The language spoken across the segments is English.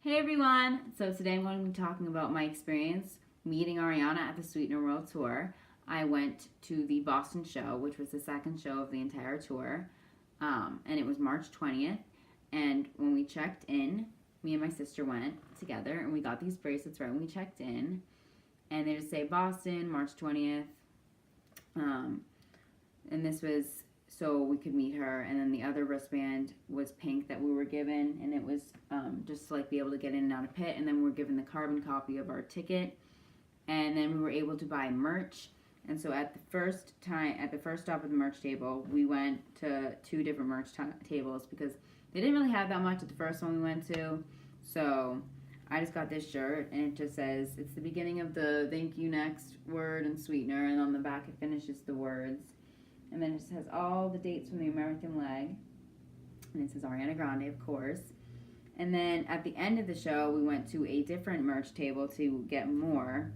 Hey everyone! So today I'm going to be talking about my experience meeting Ariana at the Sweetener World Tour. I went to the Boston show, which was the second show of the entire tour, and it was March 20th. And when we checked in, me and my sister went together, and we got these bracelets right when we checked in, and they just say Boston, March 20th. Um, and this was so we could meet her. And then the other wristband was pink that we were given, and it was just to like be able to get in and out of pit. And then we were given the carbon copy of our ticket, and then we were able to buy merch. And so at the first stop at the merch table, we went to two different tables because they didn't really have that much at the first one we went to. So I just got this shirt, and it just says it's the beginning of the thank you next word and sweetener, and on the back it finishes the words. And then it just has all the dates from the American leg. And it says Ariana Grande, of course. And then at the end of the show, we went to a different merch table to get more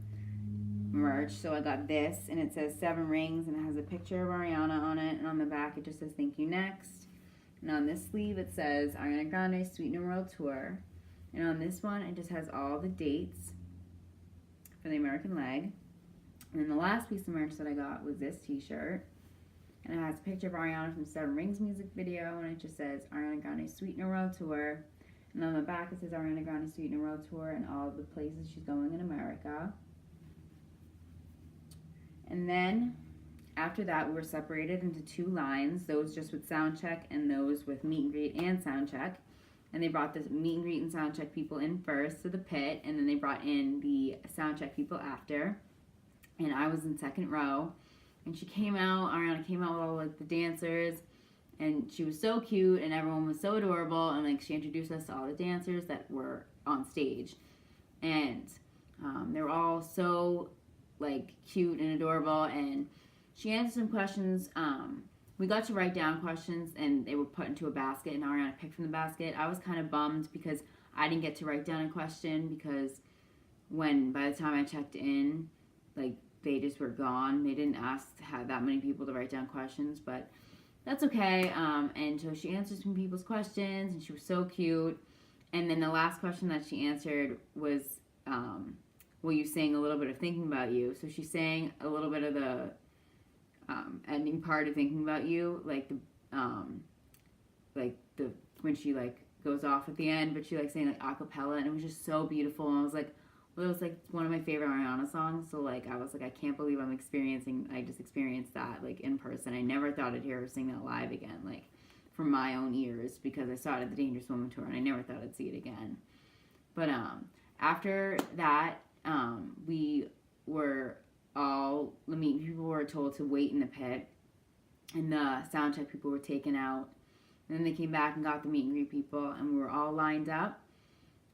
merch. So I got this, and it says 7 rings, and it has a picture of Ariana on it. And on the back, it just says thank you next. And on this sleeve, it says Ariana Grande Sweetener World Tour. And on this one, it just has all the dates for the American leg. And then the last piece of merch that I got was this t-shirt. And it has a picture of Ariana from 7 Rings music video, and it just says Ariana Grande Sweetener World Tour. And on the back it says Ariana Grande Sweetener World Tour and all the places she's going in America. And then after that we were separated into 2 lines, those just with sound check and those with meet and greet and sound check. And they brought the meet and greet and sound check people in first to the pit, and then they brought in the sound check people after. And I was in second row. And Ariana came out with all like the dancers, and she was so cute, and everyone was so adorable, and like she introduced us to all the dancers that were on stage, and they were all so like cute and adorable, and she answered some questions. We got to write down questions, and they were put into a basket, and Ariana picked from the basket. I was kind of bummed because I didn't get to write down a question because by the time I checked in, like, they just were gone. They didn't ask to have that many people to write down questions, but that's okay. And so she answered some people's questions, and she was so cute. And then the last question that she answered was, will you sing a little bit of Thinking About You? So she sang a little bit of the ending part of Thinking About You, when she like goes off at the end, but she like sang like a cappella, and it was just so beautiful. And I was like, well, it was like one of my favorite Ariana songs, so like I was like, I can't believe I just experienced that like in person. I never thought I'd hear her sing that live again, like from my own ears, because I saw it at the Dangerous Woman tour, and I never thought I'd see it again. But after that, we were the meet people were told to wait in the pit, and the sound check people were taken out, and then they came back and got the meet and greet people, and we were all lined up.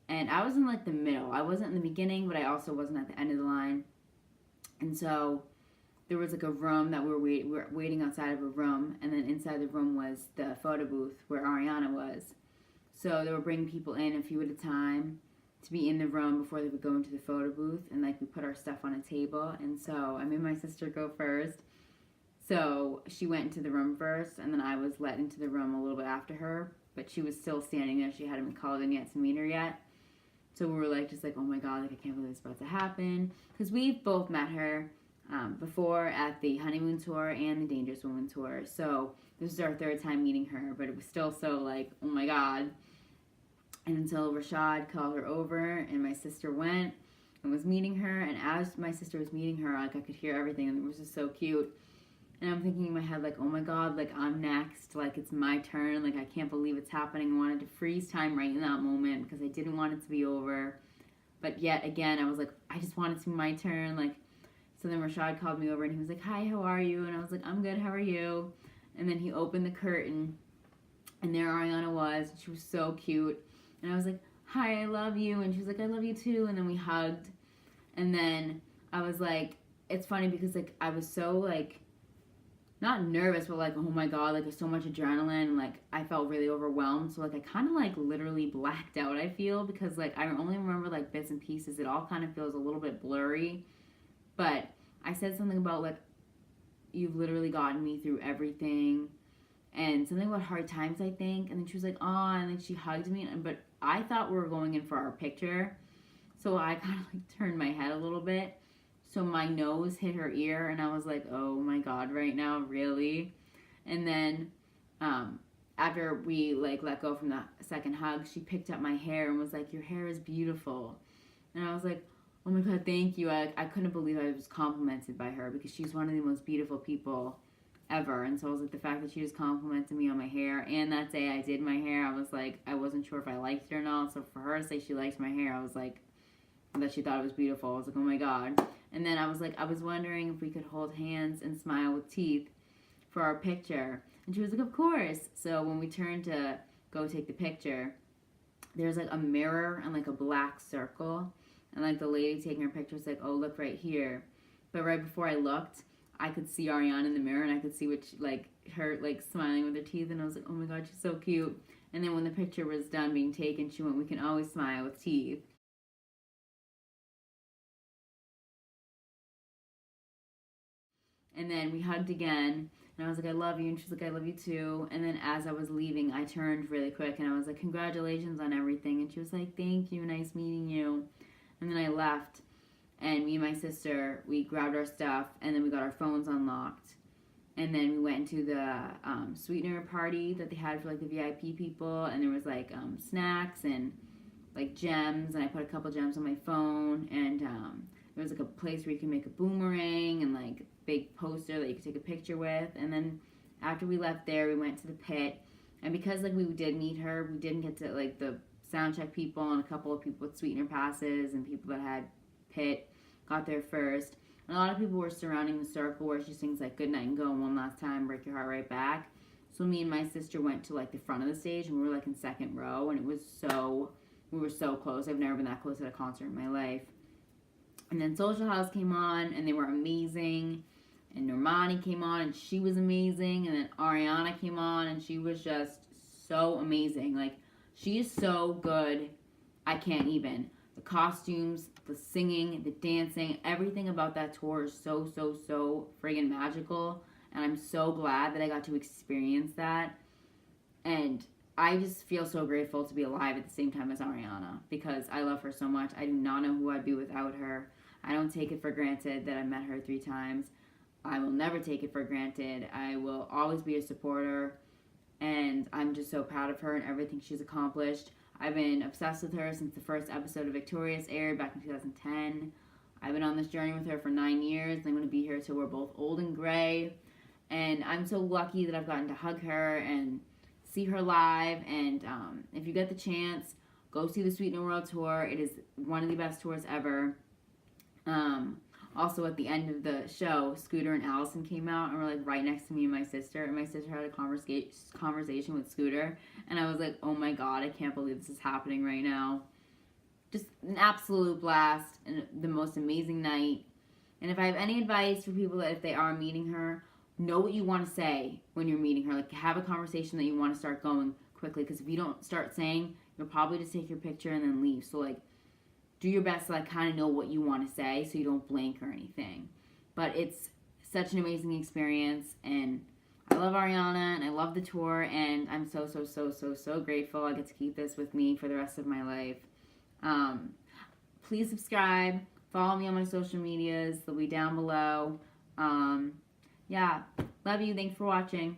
And I was in like the middle. I wasn't in the beginning, but I also wasn't at the end of the line. And so there was like a room that we were waiting outside of a room, and then inside the room was the photo booth where Ariana was. So they were bringing people in a few at a time to be in the room before they would go into the photo booth, and like we put our stuff on a table. And so I made my sister go first. So she went into the room first, and then I was let into the room a little bit after her, but she was still standing there. She hadn't been called in yet to meet her yet. So we were like, just like, oh my God, like I can't believe it's about to happen. Because we've both met her before at the Honeymoon Tour and the Dangerous Woman Tour. So this is our 3rd time meeting her, but it was still so like, oh my God. And until Rashad called her over, and my sister went and was meeting her. And as my sister was meeting her, like I could hear everything, and it was just so cute. And I'm thinking in my head, like, oh my God, like I'm next. Like it's my turn. Like I can't believe it's happening. I wanted to freeze time right in that moment because I didn't want it to be over. But yet again, I was like, I just want it to be my turn. Like, so then Rashad called me over, and he was like, hi, how are you? And I was like, I'm good, how are you? And then he opened the curtain, and there Ariana was. She was so cute. And I was like, hi, I love you. And she was like, I love you too. And then we hugged. And then I was like, it's funny because like I was so like, not nervous, but like, oh my God, like there's so much adrenaline, and like I felt really overwhelmed. So like I kind of like literally blacked out, I feel, because like I only remember like bits and pieces. It all kind of feels a little bit blurry. But I said something about like, you've literally gotten me through everything, and something about hard times, I think. And then she was like, oh, and then she hugged me, but I thought we were going in for our picture. So I kind of like turned my head a little bit. So my nose hit her ear, and I was like, oh my God, right now, really? And then after we like let go from the second hug, she picked up my hair and was like, your hair is beautiful. And I was like, oh my God, thank you. I couldn't believe I was complimented by her because she's one of the most beautiful people ever. And so I was like, the fact that she just complimented me on my hair, and that day I did my hair, I was like, I wasn't sure if I liked it or not. So for her to say she liked my hair, I was like, that she thought it was beautiful. I was like, oh my God. And then I was like, I was wondering if we could hold hands and smile with teeth for our picture. And she was like, of course. So when we turned to go take the picture, there's like a mirror and like a black circle. And like the lady taking her picture was like, oh, look right here. But right before I looked, I could see Ariana in the mirror, and I could see what she, like her like smiling with her teeth. And I was like, oh my God, she's so cute. And then when the picture was done being taken, she went, we can always smile with teeth. And then we hugged again. And I was like, I love you. And she's like, I love you too. And then as I was leaving, I turned really quick and I was like, congratulations on everything. And she was like, thank you. Nice meeting you. And then I left. And me and my sister, we grabbed our stuff. And then we got our phones unlocked. And then we went into the Sweetener party that they had for like the VIP people. And there was like snacks and like gems. And I put a couple gems on my phone. And there was like a place where you can make a boomerang and like big poster that you could take a picture with. And then after we left there, we went to the pit. And because like we did meet her, we didn't get to like the sound check people, and a couple of people with Sweetener passes and people that had pit got there first. And a lot of people were surrounding the circle where she sings like good night and go, one last time, break your heart right back. So me and my sister went to like the front of the stage, and we were like in second row, and we were so close. I've never been that close at a concert in my life. And then Social House came on, and they were amazing. And Normani came on, and she was amazing. And then Ariana came on, and she was just so amazing. Like, she is so good. I can't even. The costumes, the singing, the dancing, everything about that tour is so, so, so friggin' magical. And I'm so glad that I got to experience that. And I just feel so grateful to be alive at the same time as Ariana, because I love her so much. I do not know who I'd be without her. I don't take it for granted that I met her 3 times. I will never take it for granted. I will always be a supporter, and I'm just so proud of her and everything she's accomplished. I've been obsessed with her since the first episode of Victorious aired back in 2010. I've been on this journey with her for 9 years, and I'm going to be here till we're both old and gray. And I'm so lucky that I've gotten to hug her and see her live. And if you get the chance, go see the Sweetener World Tour. It is one of the best tours ever. Also, at the end of the show, Scooter and Allison came out and were like right next to me and my sister. And my sister had a conversation with Scooter. And I was like, oh my God, I can't believe this is happening right now. Just an absolute blast and the most amazing night. And if I have any advice for people that if they are meeting her, know what you want to say when you're meeting her. Like, have a conversation that you want to start going quickly. Because if you don't start saying, you'll probably just take your picture and then leave. So, like, do your best to, like, kind of know what you want to say so you don't blank or anything. But it's such an amazing experience. And I love Ariana and I love the tour. And I'm so, so, so, so, so grateful I get to keep this with me for the rest of my life. Please subscribe. Follow me on my social medias. They'll be down below. Yeah, love you. Thanks for watching.